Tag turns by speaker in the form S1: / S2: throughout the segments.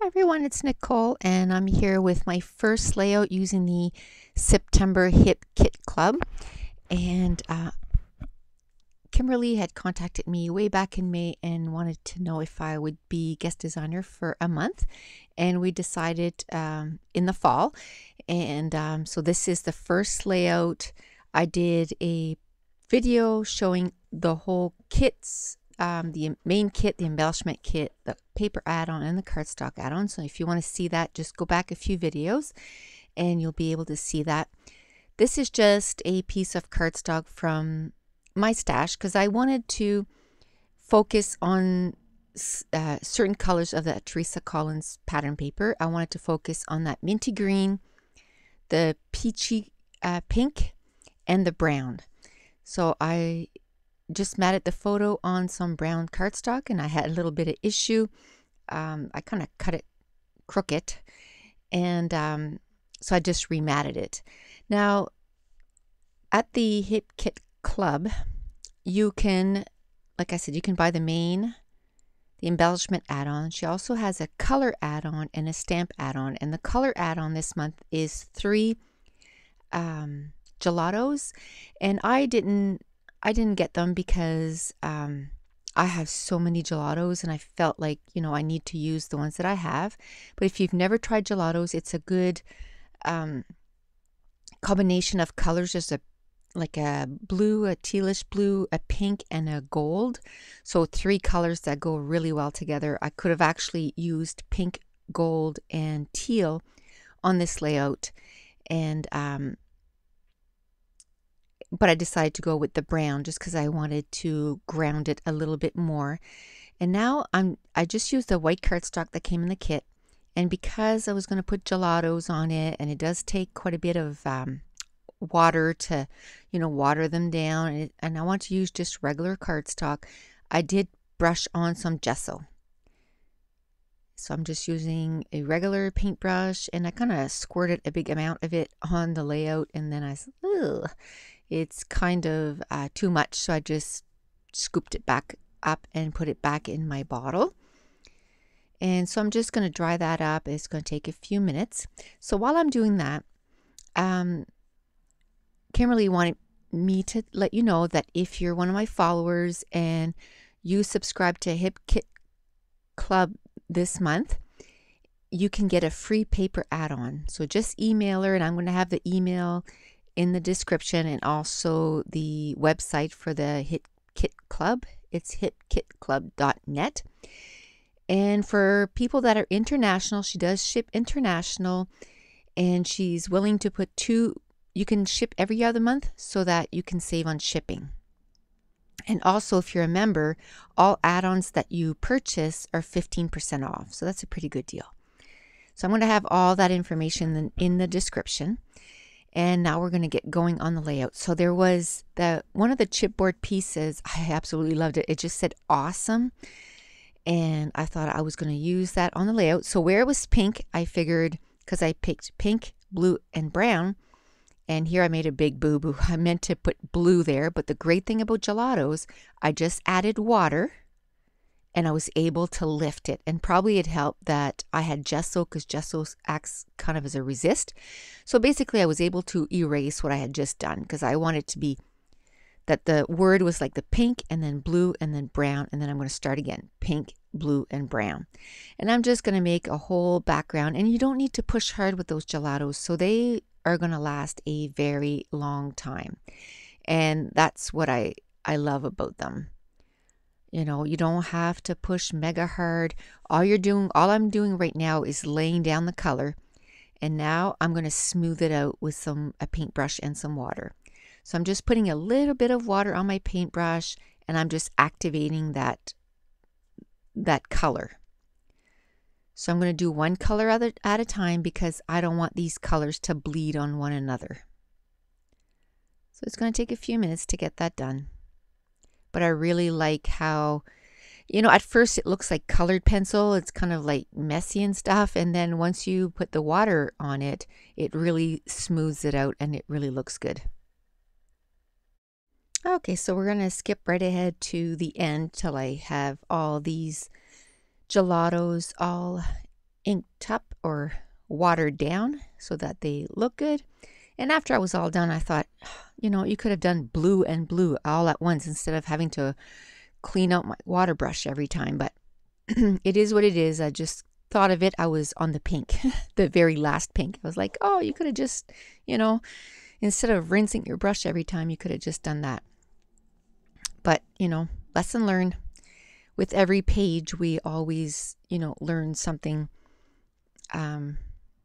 S1: Hi everyone, it's Nicole and I'm here with my first layout using the September Hip Kit Club. And Kimberly had contacted me way back in May and wanted to know if I would be guest designer for a month. And we decided in the fall. And so this is the first layout. I did a video showing the whole kits, the main kit, the embellishment kit, the paper add-on, and the cardstock add-on. So if you want to see that, just go back a few videos and you'll be able to see that. This is just a piece of cardstock from my stash because I wanted to focus on certain colors of the Teresa Collins pattern paper. I wanted to focus on that minty green, the peachy pink, and the brown. So I just matted the photo on some brown cardstock and I had a little bit of issue. I kind of cut it crooked and so I just rematted it. Now at the Hip Kit Club, you can, like I said, you can buy the embellishment add-on. She also has a color add-on and a stamp add-on, and the color add-on this month is 3 gelatos, and I didn't get them because I have so many gelatos and I felt like, I need to use the ones that I have. But if you've never tried gelatos, it's a good combination of colors. There's like a blue, a tealish blue, a pink, and a gold. So 3 colors that go really well together. I could have actually used pink, gold, and teal on this layout, and but I decided to go with the brown just because I wanted to ground it a little bit more. And now I just used the white cardstock that came in the kit, and because I was going to put gelatos on it, and it does take quite a bit of water to water them down, and I want to use just regular cardstock, I did brush on some gesso. So I'm just using a regular paintbrush, and I kind of squirted a big amount of it on the layout, and then I said, ugh, it's kind of too much, so I just scooped it back up and put it back in my bottle. And so I'm just going to dry that up. It's going to take a few minutes. So while I'm doing that, Kimberly wanted me to let you know that if you're one of my followers and you subscribe to Hip Kit Club this month, you can get a free paper add-on. So just email her, and I'm going to have the email in the description and also the website for the Hip Kit Club. It's hipkitclub.net. And for people that are international, she does ship international, and she's willing to put 2. You can ship every other month so that you can save on shipping. And also, if you're a member, all add-ons that you purchase are 15% off. So that's a pretty good deal. So I'm going to have all that information in the description. And now we're going to get going on the layout. So there was one of the chipboard pieces. I absolutely loved it. It just said awesome. And I thought I was going to use that on the layout. So where it was pink, I figured, because I picked pink, blue, and brown. And here I made a big boo-boo. I meant to put blue there, but the great thing about gelatos, I just added water and I was able to lift it. And probably it helped that I had gesso, because gesso acts kind of as a resist. So basically I was able to erase what I had just done, because I wanted to be that the word was like the pink and then blue and then brown, and then I'm going to start again, pink, blue, and brown. And I'm just going to make a whole background, and you don't need to push hard with those gelatos, so they are going to last a very long time. And that's what I love about them. You don't have to push mega hard. All I'm doing right now is laying down the color, and now I'm going to smooth it out with a paintbrush and some water. So I'm just putting a little bit of water on my paintbrush, and I'm just activating that color. So I'm going to do one color at a time, because I don't want these colors to bleed on one another. So it's going to take a few minutes to get that done. But I really like how, at first it looks like colored pencil. It's kind of like messy and stuff. And then once you put the water on it, it really smooths it out and it really looks good. Okay, so we're going to skip right ahead to the end till I have all these gelatos all inked up or watered down so that they look good. And after I was all done, I thought, you could have done blue and blue all at once instead of having to clean out my water brush every time. But it is what it is. I just thought of it. I was on the pink, the very last pink. I was like, oh, you could have just, instead of rinsing your brush every time, you could have just done that. But, lesson learned. With every page, we always, learn something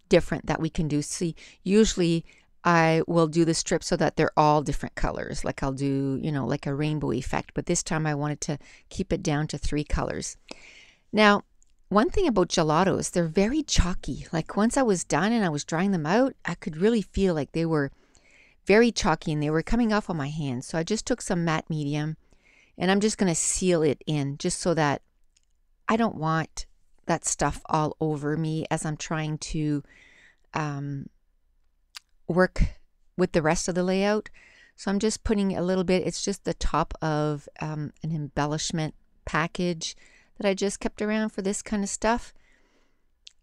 S1: different that we can do. See, usually I will do the strips so that they're all different colors. Like I'll do, like a rainbow effect. But this time I wanted to keep it down to 3 colors. Now, one thing about gelatos, they're very chalky. Like once I was done and I was drying them out, I could really feel like they were very chalky and they were coming off on my hands. So I just took some matte medium and I'm just going to seal it in just so that I don't want that stuff all over me as I'm trying to work with the rest of the layout. So I'm just putting a little bit, it's just the top of an embellishment package that I just kept around for this kind of stuff.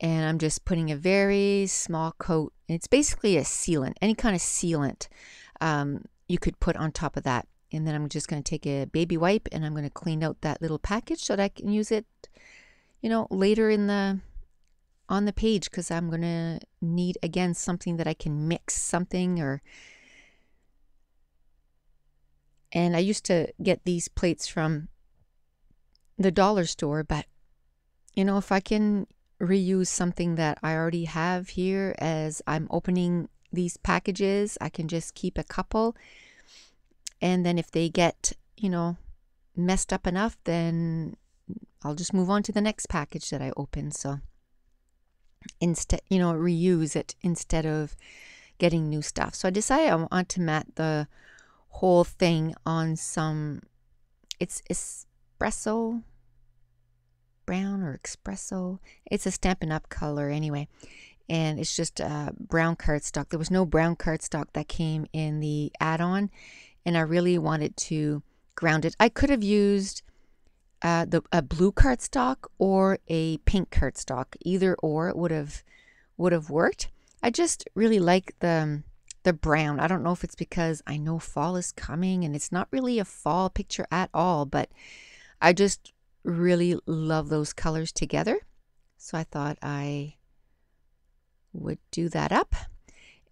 S1: And I'm just putting a very small coat. It's basically a sealant, any kind of sealant you could put on top of that. And then I'm just going to take a baby wipe and I'm going to clean out that little package so that I can use it, later on the page, because I'm going to need, again, something that I can mix something and I used to get these plates from the dollar store, but, if I can reuse something that I already have here as I'm opening these packages, I can just keep a couple. And then if they get, messed up enough, then I'll just move on to the next package that I open. So instead, reuse it instead of getting new stuff. So I decided I want to mat the whole thing on some, it's espresso brown or espresso. It's a Stampin' Up color anyway. And it's just brown cardstock. There was no brown cardstock that came in the add-on. And I really wanted to ground it. I could have used a blue cardstock or a pink cardstock. Either or it would have worked. I just really like the brown. I don't know if it's because I know fall is coming and it's not really a fall picture at all, but I just really love those colors together. So I thought I would do that up.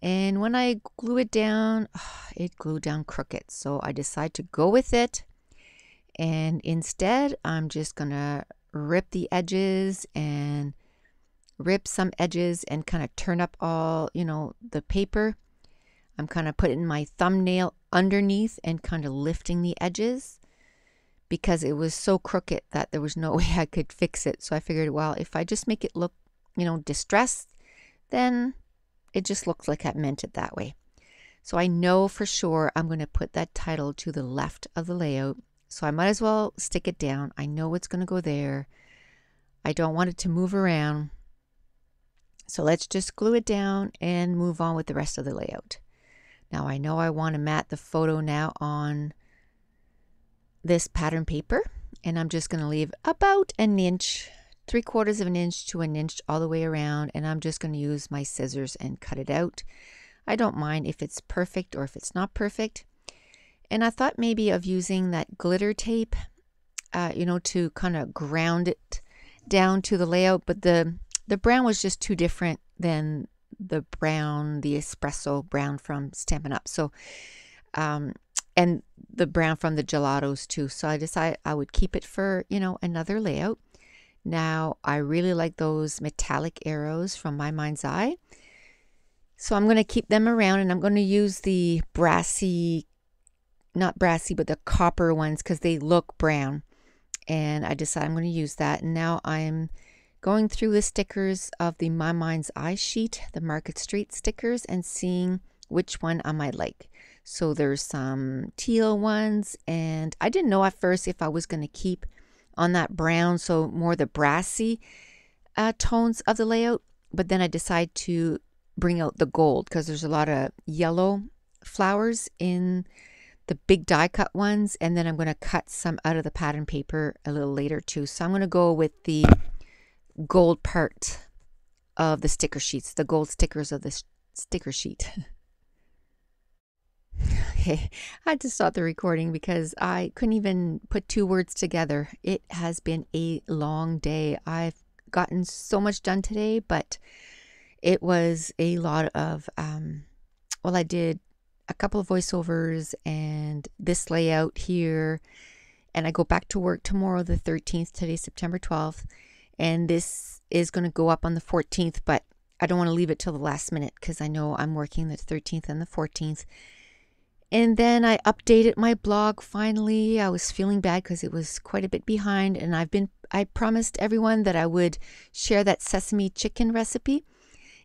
S1: And when I glue it down, it glued down crooked. So I decided to go with it. And instead, I'm just going to rip the edges and rip some edges and kind of turn up all, the paper. I'm kind of putting my thumbnail underneath and kind of lifting the edges because it was so crooked that there was no way I could fix it. So I figured, well, if I just make it look, distressed, then it just looks like I meant it that way. So I know for sure I'm going to put that title to the left of the layout. So I might as well stick it down. I know it's going to go there. I don't want it to move around. So let's just glue it down and move on with the rest of the layout. Now I know I want to mat the photo now on this pattern paper. And I'm just going to leave about an inch, 3/4 of an inch to an inch all the way around. And I'm just going to use my scissors and cut it out. I don't mind if it's perfect or if it's not perfect. And I thought maybe of using that glitter tape, to kind of ground it down to the layout. But the brown was just too different than the espresso brown from Stampin' Up. So, and the brown from the gelatos too. So I decided I would keep it for, another layout. Now, I really like those metallic arrows from My Mind's Eye. So I'm going to keep them around and I'm going to use the not brassy, but the copper ones because they look brown. And I decided I'm going to use that. And now I'm going through the stickers of the My Mind's Eye sheet, the Market Street stickers, and seeing which one I might like. So there's some teal ones, and I didn't know at first if I was going to keep on that brown, so more the brassy tones of the layout. But then I decided to bring out the gold because there's a lot of yellow flowers in the big die cut ones, and then I'm going to cut some out of the pattern paper a little later too. So I'm going to go with the gold part of the sticker sheets, the gold stickers of the sticker sheet. Okay, I had to stop the recording because I couldn't even put two words together. It has been a long day. I've gotten so much done today, but it was a lot of, well, I did a couple of voiceovers and this layout here, and I go back to work tomorrow, the 13th. Today's September 12th, and this is going to go up on the 14th, but I don't want to leave it till the last minute because I know I'm working the 13th and the 14th. And then I updated my blog finally. I was feeling bad because it was quite a bit behind, and I promised everyone that I would share that sesame chicken recipe.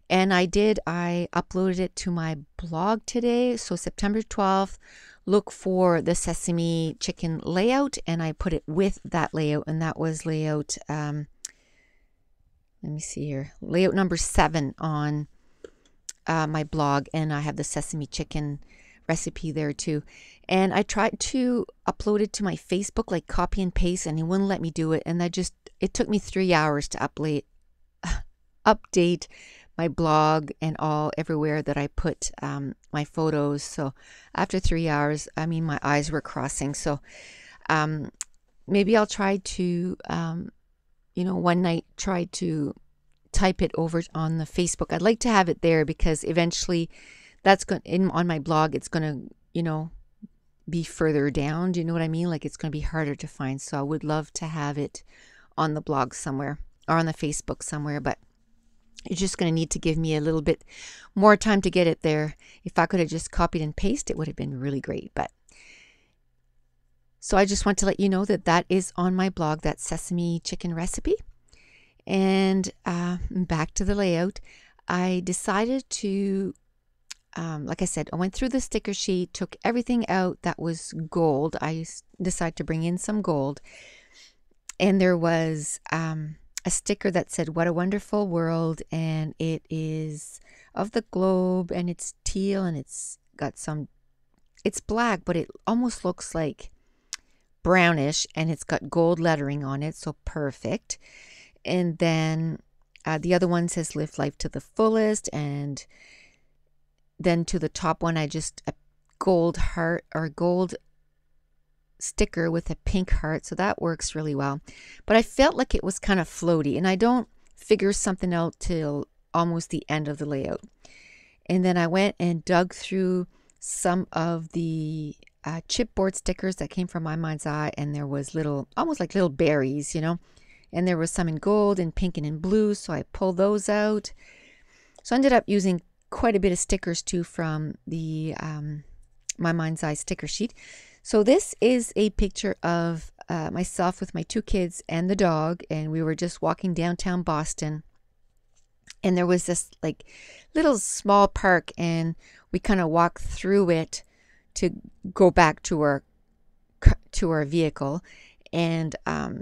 S1: And I did. I uploaded it to my blog today. So September 12th, look for the sesame chicken layout, and I put it with that layout, and that was layout, let me see here, layout number 7 on my blog, and I have the sesame chicken recipe there too. And I tried to upload it to my Facebook, like copy and paste, and it wouldn't let me do it. And it took me 3 hours to update my blog and everywhere that I put my photos. So after 3 hours, I mean, my eyes were crossing. So maybe I'll try to, one night try to type it over on the Facebook. I'd like to have it there because eventually that's going on my blog. It's going to, be further down. Do you know what I mean? Like it's going to be harder to find. So I would love to have it on the blog somewhere or on the Facebook somewhere, but you're just going to need to give me a little bit more time to get it there. If I could have just copied and pasted, it would have been really great. But so I just want to let you know that that is on my blog, that sesame chicken recipe. And back to the layout. I decided to, like I said, I went through the sticker sheet, took everything out that was gold. I decided to bring in some gold. And there was a sticker that said, "What a Wonderful World," and it is of the globe, and it's teal, and it's black, but it almost looks like brownish, and it's got gold lettering on it, so perfect. And then the other one says "Live Life to the Fullest," and then to the top one, a gold heart or gold sticker with a pink heart, so that works really well. But I felt like it was kind of floaty, and I don't figure something out till almost the end of the layout. And then I went and dug through some of the chipboard stickers that came from My Mind's Eye, and there was almost like little berries, and there was some in gold and pink and in blue, so I pulled those out. So I ended up using quite a bit of stickers too from the My Mind's Eye sticker sheet. So this is a picture of myself with my 2 kids and the dog, and we were just walking downtown Boston, and there was this like little small park, and we kind of walked through it to go back to our vehicle. And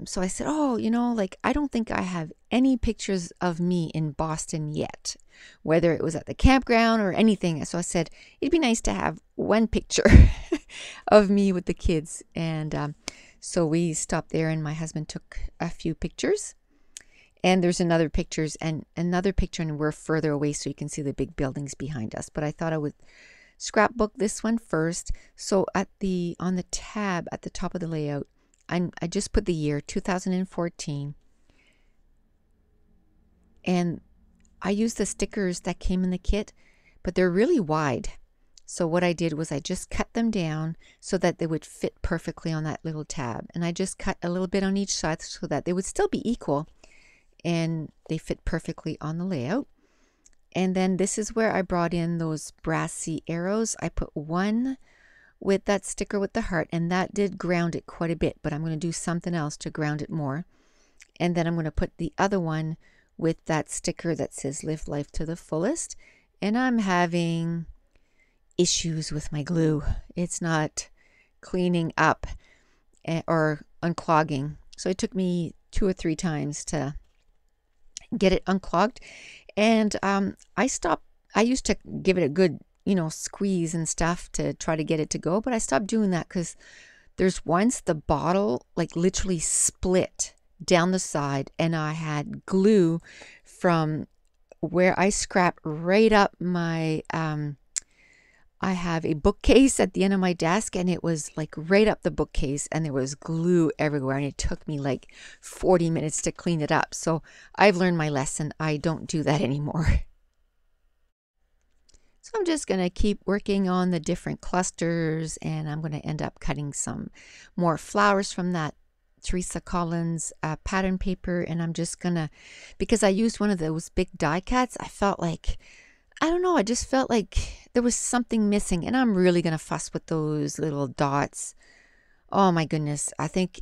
S1: so I said, I don't think I have any pictures of me in Boston yet, whether it was at the campground or anything. So I said, it'd be nice to have one picture of me with the kids. And so we stopped there, and my husband took a few pictures. And there's another picture, and we're further away, so you can see the big buildings behind us. But I thought I would scrapbook this one first. So on the tab at the top of the layout, I just put the year 2014, and I used the stickers that came in the kit, but they're really wide. So what I did was I just cut them down so that they would fit perfectly on that little tab, and I just cut a little bit on each side so that they would still be equal and they fit perfectly on the layout. And then this is where I brought in those brassy arrows. I put one with that sticker with the heart, and that did ground it quite a bit, but I'm going to do something else to ground it more. And then I'm going to put the other one with that sticker that says "Live Life to the Fullest," and I'm having issues with my glue. It's not cleaning up or unclogging, so it took me 2 or 3 times to get it unclogged. And I used to give it a good squeeze and stuff to try to get it to go, but I stopped doing that because there's once the bottle like literally split down the side, and I had glue from where I scrap right up my, I have a bookcase at the end of my desk, and it was like right up the bookcase, and there was glue everywhere, and it took me like 40 minutes to clean it up. So I've learned my lesson. I don't do that anymore. So I'm just going to keep working on the different clusters, and I'm going to end up cutting some more flowers from that Teresa Collins pattern paper. And I'm just going to, because I used one of those big die cuts, I felt like, I don't know, I just felt like there was something missing, and I'm really going to fuss with those little dots. Oh my goodness, I think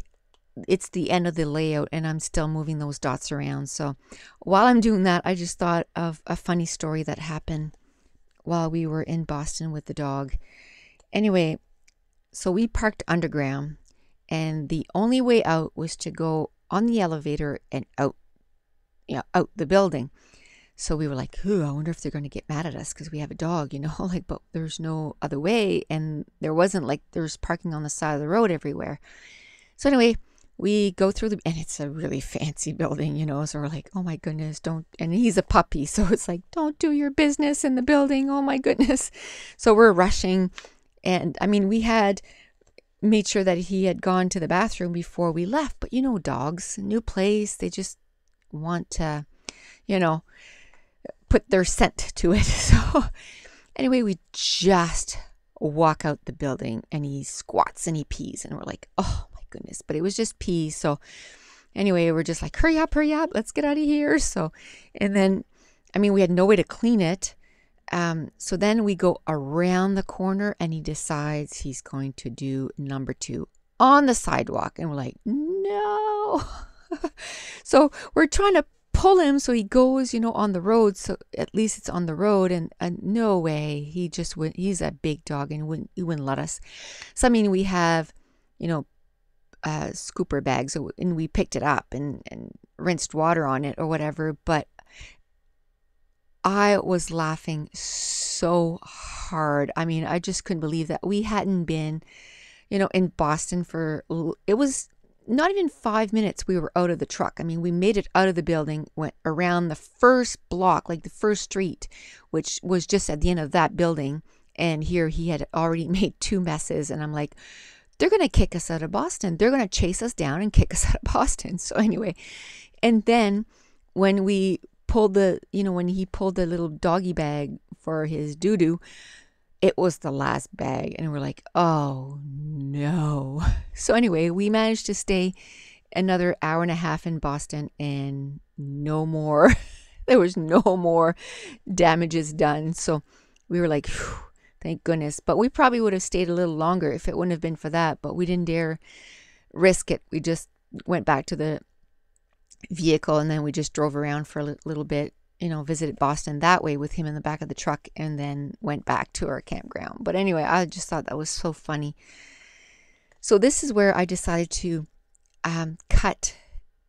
S1: it's the end of the layout and I'm still moving those dots around. So while I'm doing that, I just thought of a funny story that happened while we were in Boston with the dog. Anyway, so we parked underground, and the only way out was to go on the elevator and out, out the building. So we were like, I wonder if they're going to get mad at us because we have a dog, like, but there's no other way. And there wasn't like there's parking on the side of the road everywhere. So anyway, we go through and it's a really fancy building, so we're like, oh my goodness, don't, and he's a puppy. So it's like, don't do your business in the building. Oh my goodness. So we're rushing. And I mean, we had made sure that he had gone to the bathroom before we left. But dogs, new place, they just want to, put their scent to it. So anyway, we just walk out the building and he squats and he pees. And we're like, oh my goodness. But it was just pee. So anyway, we're just like, hurry up, let's get out of here. So, and then, I mean, we had no way to clean it. So then we go around the corner and he decides he's going to do number 2 on the sidewalk. And we're like, no. So we're trying to pull him so he goes, on the road. So at least it's on the road. And no way. He just went, he's a big dog and he wouldn't let us. So, I mean, we have, scooper bags, and we picked it up and rinsed water on it or whatever. But I was laughing so hard. I mean, I just couldn't believe that we hadn't been, in Boston for, it was not even 5 minutes we were out of the truck. I mean, we made it out of the building, went around the first block, like the first street, which was just at the end of that building. And here he had already made 2 messes. And I'm like, they're going to kick us out of Boston. They're going to chase us down and kick us out of Boston. So anyway, and then when we pulled when he pulled the little doggy bag for his doo-doo, it was the last bag. And we're like, oh no. So anyway, we managed to stay another hour and a half in Boston, and no more, there was no more damages done. So we were like, phew, thank goodness. But we probably would have stayed a little longer if it wouldn't have been for that. But we didn't dare risk it. We just went back to the vehicle, and then we just drove around for a little bit, visited Boston that way with him in the back of the truck, and then went back to our campground. But anyway, I just thought that was so funny. So this is where I decided to cut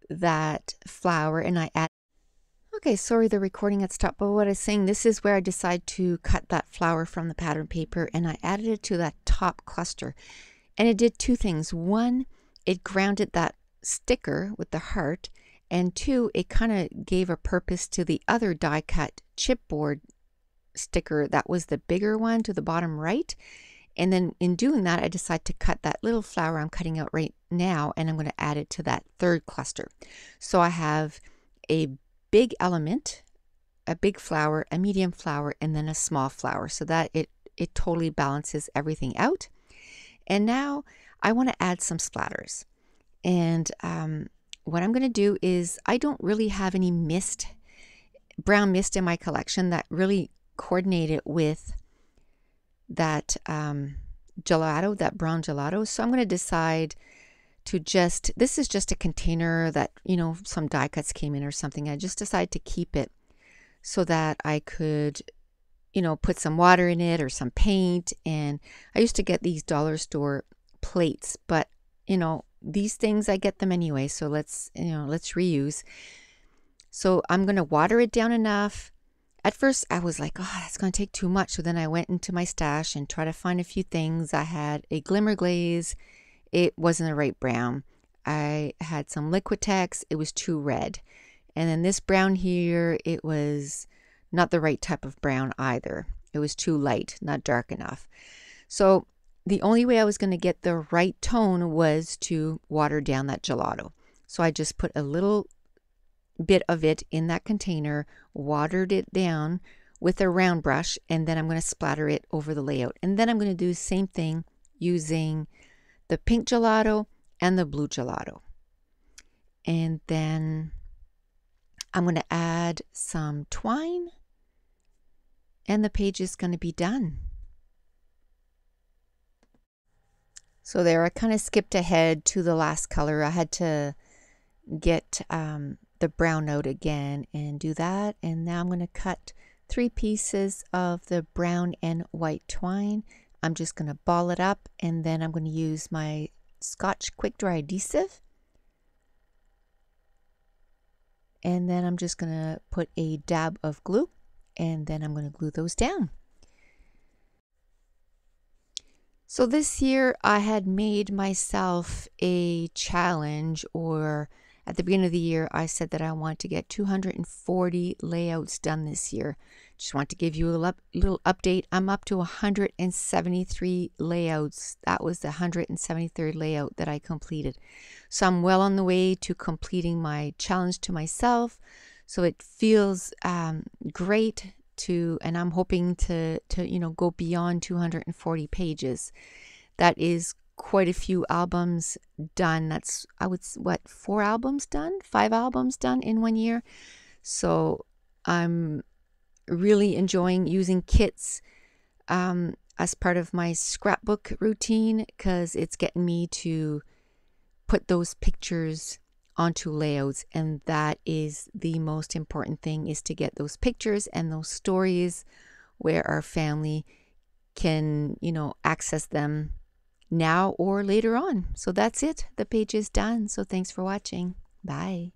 S1: that flower, and I add. Okay, sorry, the recording had stopped, but what I was saying, this is where I decided to cut that flower from the pattern paper, and I added it to that top cluster. And it did 2 things. 1, it grounded that sticker with the heart, and 2, it kind of gave a purpose to the other die cut chipboard sticker that was the bigger one to the bottom right. And then in doing that, I decided to cut that little flower I'm cutting out right now, and I'm going to add it to that 3rd cluster. So I have a big element, a big flower, a medium flower, and then a small flower, so that it totally balances everything out. And now I want to add some splatters. And what I'm going to do is, I don't really have any brown mist in my collection that really coordinated with that gelato, that brown gelato. So I'm going to decide to this is just a container that, some die cuts came in or something. I just decided to keep it so that I could, put some water in it or some paint. And I used to get these dollar store plates, but, these things, I get them anyway. So let's reuse. So I'm going to water it down enough. At first I was like, oh, that's going to take too much. So then I went into my stash and tried to find a few things. I had a glimmer glaze. It wasn't the right brown. I had some Liquitex. It was too red. And then this brown here, it was not the right type of brown either. It was too light, not dark enough. So the only way I was going to get the right tone was to water down that gelato. So I just put a little bit of it in that container, watered it down with a round brush, and then I'm going to splatter it over the layout. And then I'm going to do the same thing using the pink gelato and the blue gelato. And then I'm going to add some twine, and the page is going to be done. So there, I kind of skipped ahead to the last color. I had to get the brown out again and do that. And now I'm going to cut 3 pieces of the brown and white twine. I'm just going to ball it up, and then I'm going to use my Scotch quick dry adhesive. And then I'm just going to put a dab of glue, and then I'm going to glue those down. So this year I had made myself a challenge, or at the beginning of the year I said that I want to get 240 layouts done this year. Just want to give you a little update. I'm up to 173 layouts. That was the 173rd layout that I completed. So I'm well on the way to completing my challenge to myself. So it feels great to, and I'm hoping to go beyond 240 pages. That is quite a few albums done. That's, I would, 4 albums done, 5 albums done in 1 year. So I'm really enjoying using kits as part of my scrapbook routine, because it's getting me to put those pictures onto layouts, and that is the most important thing, is to get those pictures and those stories where our family can access them now or later on. So that's it. The page is done. So thanks for watching. Bye.